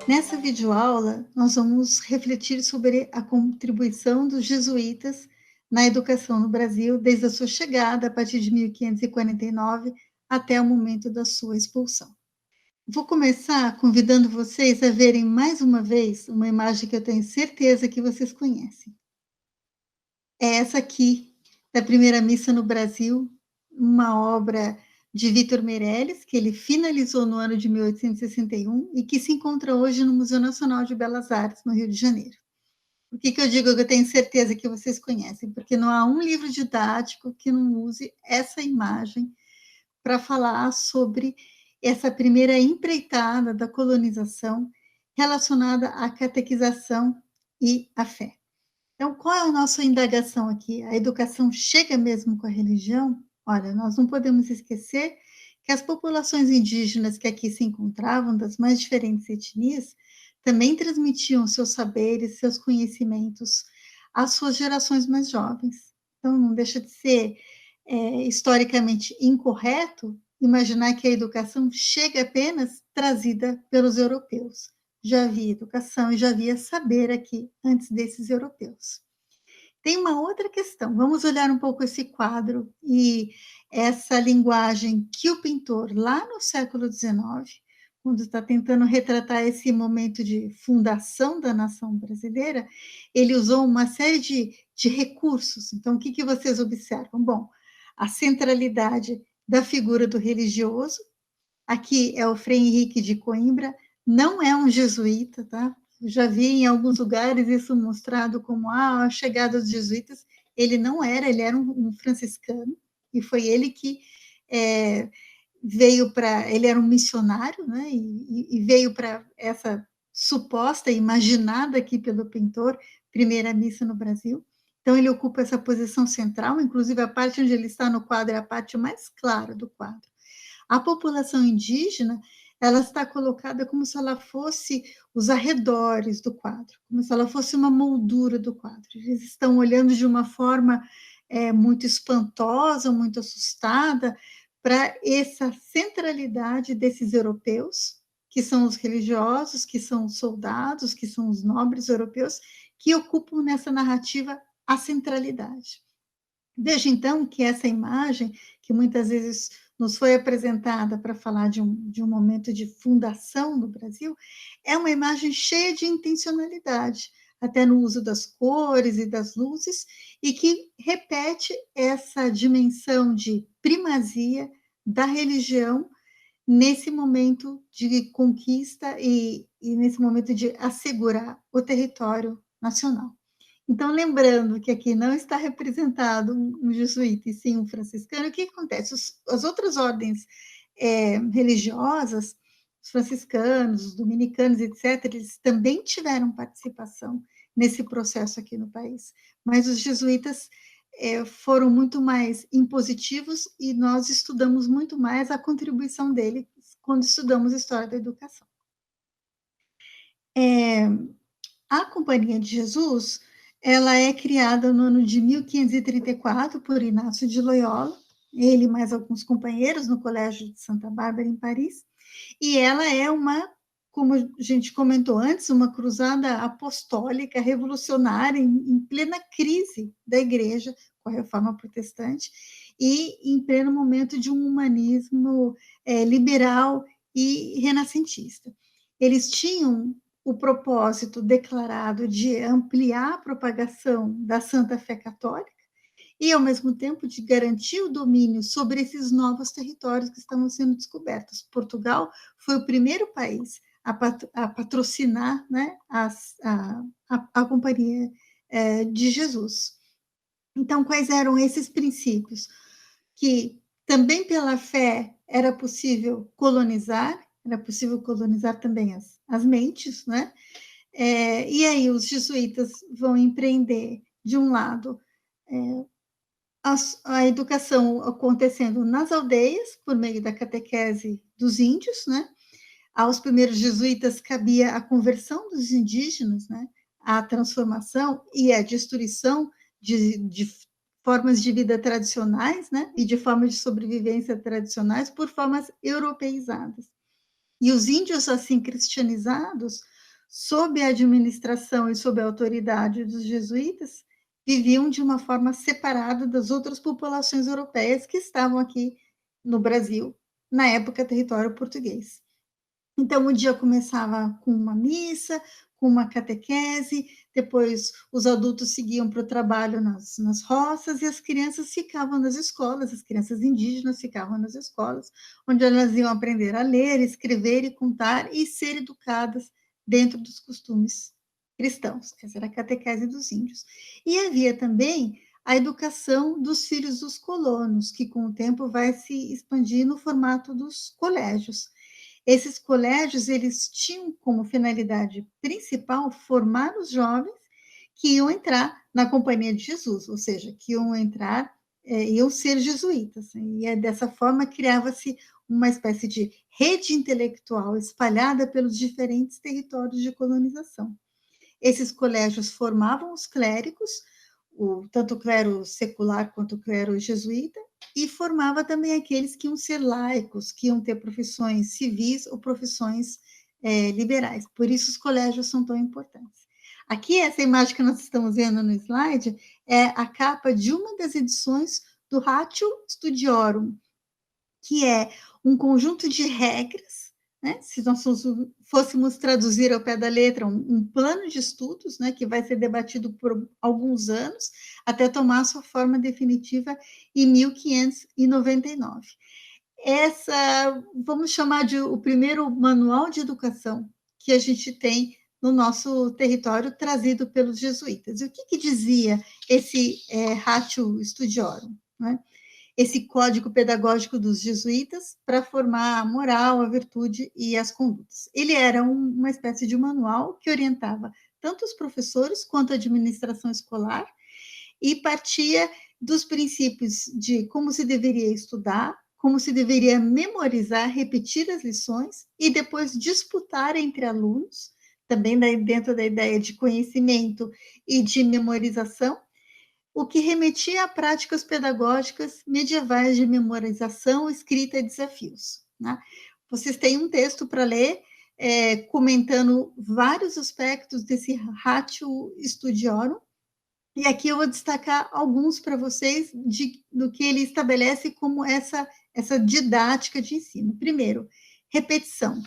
Nessa videoaula, nós vamos refletir sobre a contribuição dos jesuítas na educação no Brasil, desde a sua chegada, a partir de 1549, até o momento da sua expulsão. Vou começar convidando vocês a verem mais uma vez uma imagem que eu tenho certeza que vocês conhecem. É essa aqui, da primeira missa no Brasil, uma obra de Vitor Meirelles, que ele finalizou no ano de 1861 e que se encontra hoje no Museu Nacional de Belas Artes, no Rio de Janeiro. Por que eu digo que eu tenho certeza que vocês conhecem? Porque não há um livro didático que não use essa imagem para falar sobre essa primeira empreitada da colonização relacionada à catequização e à fé. Então, qual é a nossa indagação aqui? A educação chega mesmo com a religião? Olha, nós não podemos esquecer que as populações indígenas que aqui se encontravam, das mais diferentes etnias, também transmitiam seus saberes, seus conhecimentos às suas gerações mais jovens. Então, não deixa de ser historicamente incorreto imaginar que a educação chega apenas trazida pelos europeus. Já havia educação e já havia saber aqui antes desses europeus. Tem uma outra questão, vamos olhar um pouco esse quadro e essa linguagem que o pintor, lá no século XIX, quando está tentando retratar esse momento de fundação da nação brasileira, ele usou uma série de recursos. Então, o que vocês observam? Bom, a centralidade da figura do religioso, aqui é o Frei Henrique de Coimbra, não é um jesuíta, tá? Eu já vi em alguns lugares isso mostrado como a chegada dos jesuítas. Ele não era, ele era um franciscano, e foi ele que veio para. Ele era um missionário, né? E veio para essa suposta, imaginada aqui pelo pintor, primeira missa no Brasil. Então, ele ocupa essa posição central, inclusive a parte onde ele está no quadro é a parte mais clara do quadro. A população indígena, ela está colocada como se ela fosse os arredores do quadro, como se ela fosse uma moldura do quadro. Eles estão olhando de uma forma muito espantosa, muito assustada, para essa centralidade desses europeus, que são os religiosos, que são os soldados, que são os nobres europeus, que ocupam nessa narrativa a centralidade. Veja, então, que essa imagem, que muitas vezes nos foi apresentada para falar de um momento de fundação no Brasil, é uma imagem cheia de intencionalidade, até no uso das cores e das luzes, e que repete essa dimensão de primazia da religião nesse momento de conquista e nesse momento de assegurar o território nacional. Então, lembrando que aqui não está representado um jesuíta e sim um franciscano, o que acontece? As outras ordens religiosas, os franciscanos, os dominicanos, etc., eles também tiveram participação nesse processo aqui no país, mas os jesuítas foram muito mais impositivos e nós estudamos muito mais a contribuição deles quando estudamos história da educação. A Companhia de Jesus, ela é criada no ano de 1534 por Inácio de Loyola, ele e mais alguns companheiros no Colégio de Santa Bárbara, em Paris, e ela é uma, como a gente comentou antes, uma cruzada apostólica, revolucionária, em plena crise da igreja com a reforma protestante, e em pleno momento de um humanismo liberal e renascentista. Eles tinham o propósito declarado de ampliar a propagação da Santa Fé Católica e, ao mesmo tempo, de garantir o domínio sobre esses novos territórios que estavam sendo descobertos. Portugal foi o primeiro país a patrocinar, né, a Companhia de Jesus. Então, quais eram esses princípios? Que também pela fé era possível colonizar também as mentes, né? E aí os jesuítas vão empreender, de um lado, a educação acontecendo nas aldeias, por meio da catequese dos índios, né? Aos primeiros jesuítas cabia a conversão dos indígenas, né? A transformação e a destruição de formas de vida tradicionais, né? E de formas de sobrevivência tradicionais por formas europeizadas. E os índios, assim, cristianizados, sob a administração e sob a autoridade dos jesuítas, viviam de uma forma separada das outras populações europeias que estavam aqui no Brasil, na época território português. Então, o dia começava com uma missa, com uma catequese, depois os adultos seguiam para o trabalho nas roças e as crianças ficavam nas escolas, as crianças indígenas ficavam nas escolas, onde elas iam aprender a ler, escrever e contar e ser educadas dentro dos costumes cristãos. Essa era a catequese dos índios. E havia também a educação dos filhos dos colonos, que com o tempo vai se expandir no formato dos colégios. Esses colégios, eles tinham como finalidade principal formar os jovens que iam entrar na Companhia de Jesus, ou seja, que iam entrar, iam ser jesuítas. E dessa forma criava-se uma espécie de rede intelectual espalhada pelos diferentes territórios de colonização. Esses colégios formavam os clérigos, tanto o clero secular quanto o clero jesuíta, e formava também aqueles que iam ser laicos, que iam ter profissões civis ou profissões liberais. Por isso os colégios são tão importantes. Aqui, essa imagem que nós estamos vendo no slide é a capa de uma das edições do Ratio Studiorum, que é um conjunto de regras, né? Se nós fôssemos traduzir ao pé da letra, um plano de estudos, né, que vai ser debatido por alguns anos, até tomar sua forma definitiva em 1599. Essa, vamos chamar de o primeiro manual de educação que a gente tem no nosso território, trazido pelos jesuítas. E o que dizia esse Ratio Studiorum, né? Esse código pedagógico dos jesuítas para formar a moral, a virtude e as condutas. Ele era uma espécie de manual que orientava tanto os professores quanto a administração escolar e partia dos princípios de como se deveria estudar, como se deveria memorizar, repetir as lições e depois disputar entre alunos, também dentro da ideia de conhecimento e de memorização, o que remetia a práticas pedagógicas medievais de memorização, escrita e desafios. Né? Vocês têm um texto para ler, comentando vários aspectos desse Ratio Studiorum, e aqui eu vou destacar alguns para vocês do que ele estabelece como essa didática de ensino. Primeiro, repetição.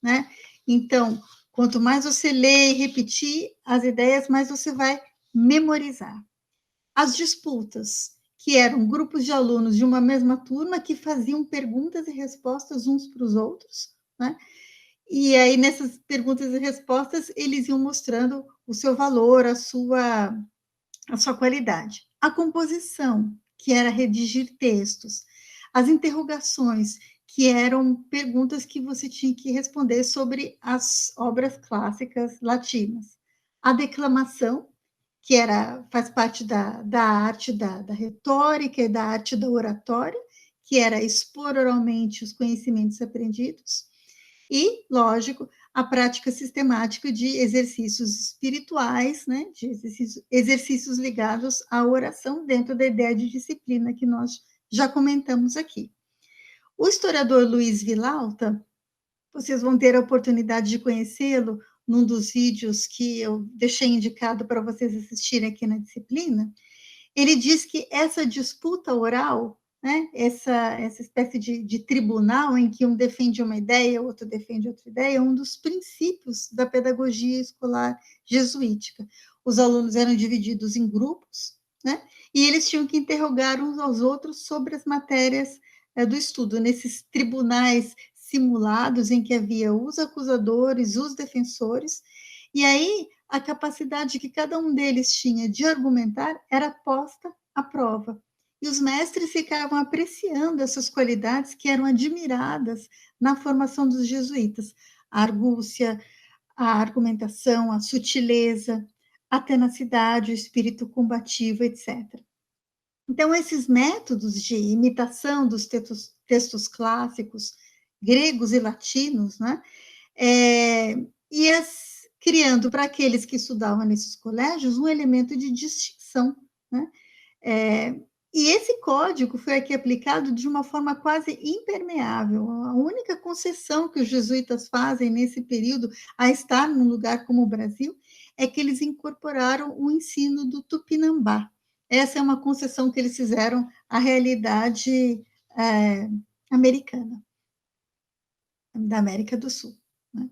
Né? Então, quanto mais você lê e repetir as ideias, mais você vai memorizar. As disputas, que eram grupos de alunos de uma mesma turma que faziam perguntas e respostas uns para os outros, né? E aí, nessas perguntas e respostas, eles iam mostrando o seu valor, a sua qualidade. A composição, que era redigir textos. As interrogações, que eram perguntas que você tinha que responder sobre as obras clássicas latinas. A declamação, que faz parte da arte da retórica e da arte da oratória, que era expor oralmente os conhecimentos aprendidos, e, lógico, a prática sistemática de exercícios espirituais, né, de exercícios ligados à oração dentro da ideia de disciplina que nós já comentamos aqui. O historiador Luiz Vilalta, vocês vão ter a oportunidade de conhecê-lo num dos vídeos que eu deixei indicado para vocês assistirem aqui na disciplina. Ele diz que essa disputa oral, né, essa espécie de tribunal em que um defende uma ideia, o outro defende outra ideia, é um dos princípios da pedagogia escolar jesuítica. Os alunos eram divididos em grupos, né, e eles tinham que interrogar uns aos outros sobre as matérias do estudo, nesses tribunais simulados em que havia os acusadores, os defensores, e aí a capacidade que cada um deles tinha de argumentar era posta à prova. E os mestres ficavam apreciando essas qualidades que eram admiradas na formação dos jesuítas: a argúcia, a argumentação, a sutileza, a tenacidade, o espírito combativo, etc. Então, esses métodos de imitação dos textos clássicos, gregos e latinos, né, ia criando para aqueles que estudavam nesses colégios um elemento de distinção, né, E esse código foi aqui aplicado de uma forma quase impermeável. A única concessão que os jesuítas fazem nesse período, a estar num lugar como o Brasil, é que eles incorporaram o ensino do Tupinambá. Essa é uma concessão que eles fizeram à realidade americana, da América do Sul. Né?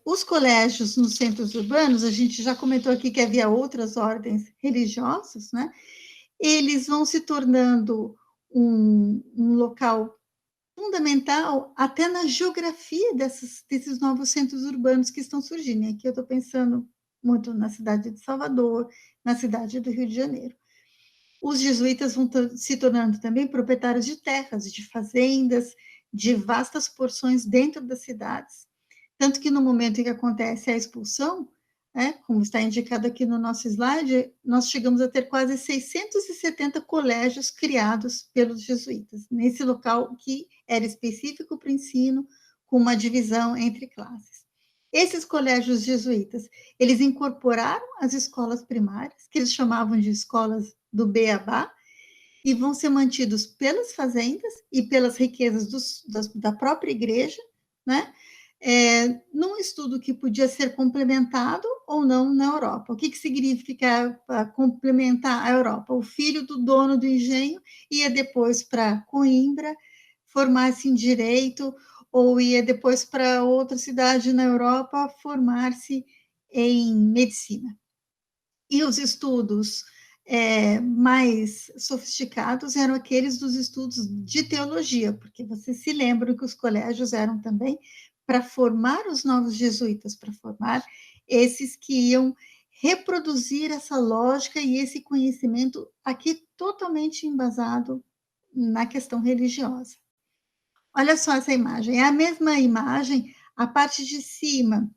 Os colégios nos centros urbanos, a gente já comentou aqui que havia outras ordens religiosas, né? Eles vão se tornando um local fundamental até na geografia desses novos centros urbanos que estão surgindo. E aqui eu estou pensando muito na cidade de Salvador, na cidade do Rio de Janeiro. Os jesuítas vão se tornando também proprietários de terras, de fazendas, de vastas porções dentro das cidades. Tanto que no momento em que acontece a expulsão, como está indicado aqui no nosso slide, nós chegamos a ter quase 670 colégios criados pelos jesuítas, nesse local que era específico para o ensino, com uma divisão entre classes. Esses colégios jesuítas, eles incorporaram as escolas primárias, que eles chamavam de escolas do Beabá, e vão ser mantidos pelas fazendas e pelas riquezas da própria igreja, né? Num estudo que podia ser complementado ou não na Europa. O que significa complementar a Europa? O filho do dono do engenho ia depois para Coimbra, formar-se em direito, ou ia depois para outra cidade na Europa, formar-se em medicina. E os estudos mais sofisticados eram aqueles dos estudos de teologia, porque vocês se lembram que os colégios eram também para formar os novos jesuítas, para formar esses que iam reproduzir essa lógica e esse conhecimento aqui totalmente embasado na questão religiosa. Olha só essa imagem, é a mesma imagem, a parte de cima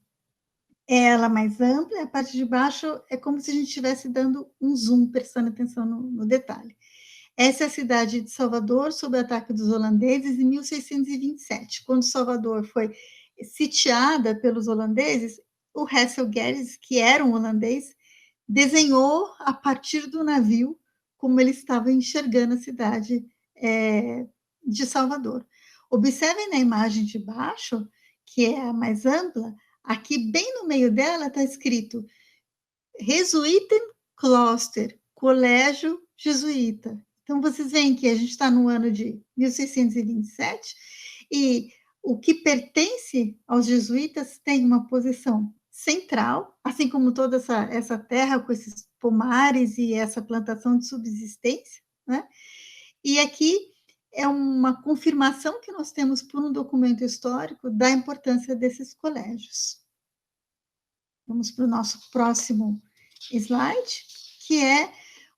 é ela mais ampla, a parte de baixo é como se a gente estivesse dando um zoom, prestando atenção no detalhe. Essa é a cidade de Salvador, sob o ataque dos holandeses, em 1627. Quando Salvador foi sitiada pelos holandeses, o Hessel Gerrits, que era um holandês, desenhou a partir do navio como ele estava enxergando a cidade de Salvador. Observem na imagem de baixo, que é a mais ampla, aqui bem no meio dela está escrito Jesuitenkloster, Colégio Jesuíta. Então, vocês veem que a gente está no ano de 1627 e o que pertence aos jesuítas tem uma posição central, assim como toda essa terra com esses pomares e essa plantação de subsistência, né? E aqui é uma confirmação que nós temos por um documento histórico da importância desses colégios. Vamos para o nosso próximo slide, que é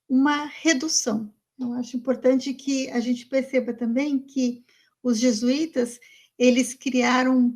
uma redução. Eu acho importante que a gente perceba também que os jesuítas, eles criaram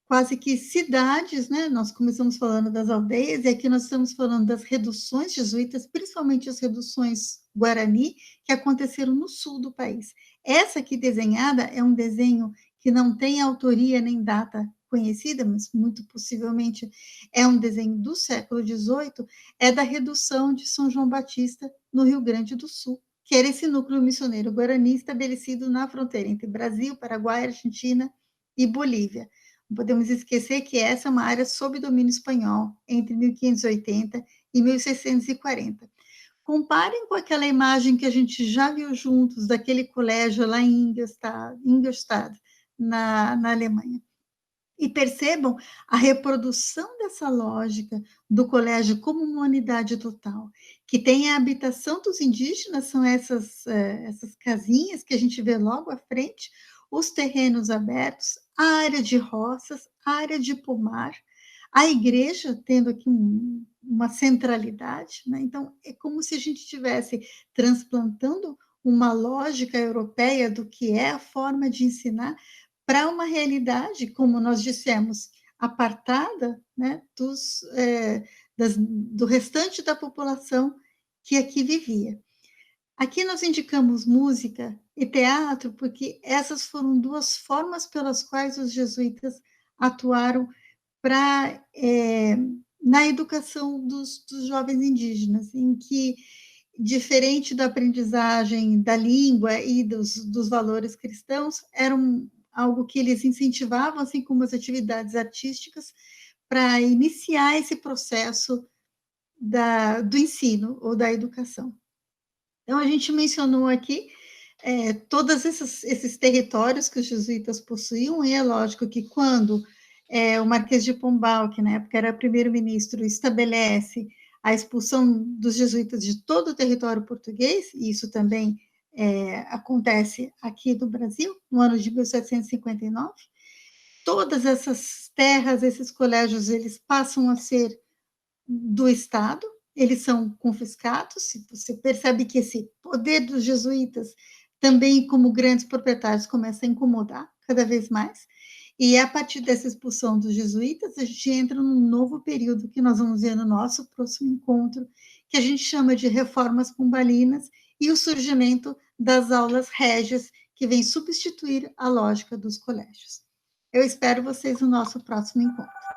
quase que cidades, né? Nós começamos falando das aldeias, e aqui nós estamos falando das reduções jesuítas, principalmente as reduções Guarani, que aconteceram no sul do país. Essa aqui desenhada é um desenho que não tem autoria nem data conhecida, mas muito possivelmente é um desenho do século XVIII, é da redução de São João Batista no Rio Grande do Sul, que era esse núcleo missioneiro guarani estabelecido na fronteira entre Brasil, Paraguai, Argentina e Bolívia. Não podemos esquecer que essa é uma área sob domínio espanhol, entre 1580 e 1640. Comparem com aquela imagem que a gente já viu juntos, daquele colégio lá em Ingolstadt, na Alemanha. E percebam a reprodução dessa lógica do colégio como uma unidade total, que tem a habitação dos indígenas, são essas casinhas que a gente vê logo à frente, os terrenos abertos, a área de roças, a área de pomar, a igreja tendo aqui uma centralidade, né? Então, é como se a gente estivesse transplantando uma lógica europeia do que é a forma de ensinar para uma realidade, como nós dissemos, apartada, né, do restante da população que aqui vivia. Aqui nós indicamos música e teatro, porque essas foram duas formas pelas quais os jesuítas atuaram na educação dos jovens indígenas, em que diferente da aprendizagem da língua e dos valores cristãos, era algo que eles incentivavam, assim como as atividades artísticas, para iniciar esse processo do ensino ou da educação. Então, a gente mencionou aqui todos esses territórios que os jesuítas possuíam, e é lógico que quando o Marquês de Pombal, que na época era primeiro-ministro, estabelece a expulsão dos jesuítas de todo o território português, e isso também acontece aqui no Brasil, no ano de 1759, todas essas terras, esses colégios, eles passam a ser do Estado, eles são confiscados, você percebe que esse poder dos jesuítas, também como grandes proprietários, começa a incomodar cada vez mais, e a partir dessa expulsão dos jesuítas, a gente entra num novo período que nós vamos ver no nosso próximo encontro, que a gente chama de reformas pombalinas e o surgimento das aulas régias, que vem substituir a lógica dos colégios. Eu espero vocês no nosso próximo encontro.